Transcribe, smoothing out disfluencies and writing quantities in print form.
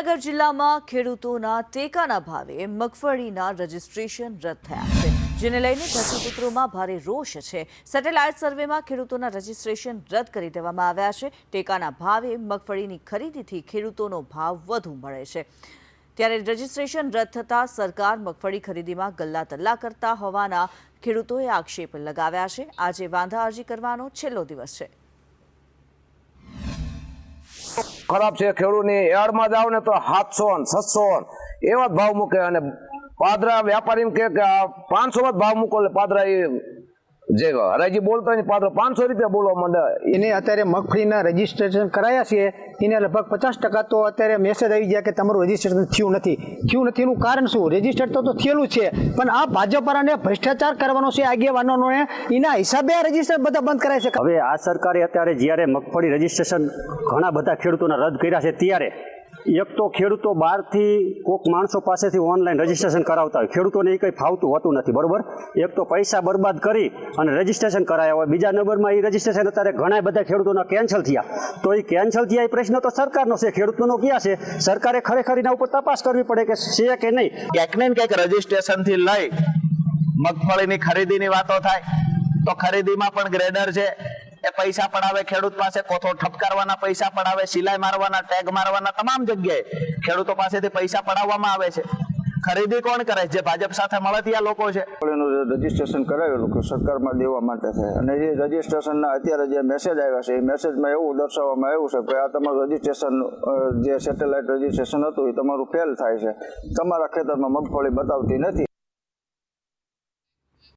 સુરેન્દ્રનગર જિલ્લામાં ખેડૂતોના ટેકાના ભાવે મગફળીના રજીસ્ટ્રેશન રદ થયા છે, જેને લઈને ધરતીપુત્રોમાં ભારે રોષ છે। સેટેલાઇટ સર્વેમાં ખેડૂતોના રજીસ્ટ્રેશન રદ કરી દેવામાં આવ્યા છે। ટેકાના ભાવે મગફળીની ખરીદીથી ખેડૂતોનો ભાવ વધુ મળે છે, ત્યારે રજીસ્ટ્રેશન રદ થતાં સરકાર મગફળી ખરીદીમાં ગલ્લા તલ્લા કરતા હોવાના ખેડૂતોએ આક્ષેપ લગાવ્યા છે। આજે વાંધા અરજી કરવાનો છેલ્લો દિવસ છે। खराब है खेडूत एड में जाओ ने तो 700 700 एवं भाव मूके पादरा व्यापारी के 500 भाव मूको पादरा जे हराजी बोलता नहीं पादरा 500 रुपया बोलवा मंडे इने अत्यारे मगफळीना रजिस्ट्रेशन कराया छे इने लगभग 50% तो अत्यारे मेसेज आई गया कि तमारुं रजिस्ट्रेशन थयुं नथी नुं कारण शुं रजिस्टर तो थयेलुं छे पण आ भाजपवाळाने भ्रष्टाचार करवानो छे आगेवानोने इना हिसाबे आ रजिस्टर बधा बंद कराय छे। हवे आ सरकारे अत्यारे ज्यारे मगफળી रजिस्ट्रेशन घणा बधा खेडूतोना रद कर्या छे त्यारे एक तो खेडूतो बहार थी कोक माणसों पासेथी ऑनलाइन रजिस्ट्रेशन करावता होय खेडूतोने कई फावतुं होतुं नथी बरोबर। एक तो पैसा बर्बाद करी अने रजिस्ट्रेशन कराया होय बीजा नंबरमां ई रजिस्ट्रेशन अत्यारे घणा बधा खेडूतोना केन्सल थया तो ई केन्सल थया ए प्रश्न तो सरकारनो छे खेडूतोनो क्यां छे। सरकारे खरेखर एना उपर तपास करवी पड़े के छे के नहीं। क्यांक ने क्यांक रजिस्ट्रेशन थी लई मगफळीनी खरीदीनी वातो थाय तो खरीदीमां पण ग्रेडर छे ए पैसा पड़ावे खेडूत पासे कोथो ठपकारवाना पैसा पड़ावे सिलाई मारवाना टैग मारवाना तमाम जग्याए खेडूतो पासेथी पैसा पड़ाववामां आवे छे। खरीदी कोण करे जे भाजप साथे મળતિયા લોકો છે। રજીસ્ટ્રેશન કરાવેલું કે સરકારમાં દેવા માટે છે અને એ રજીસ્ટ્રેશનના અત્યારે જે મેસેજ આવ્યા છે એ મેસેજમાં એવું દર્શાવવામાં આવ્યું છે કે આ તમારું રજીસ્ટ્રેશન જે સેટેલાઇટ રજીસ્ટ્રેશન હતું એ તમારું ફેલ થાય છે, તમારા ખેતરમાં મગફળી બતાવતી નથી।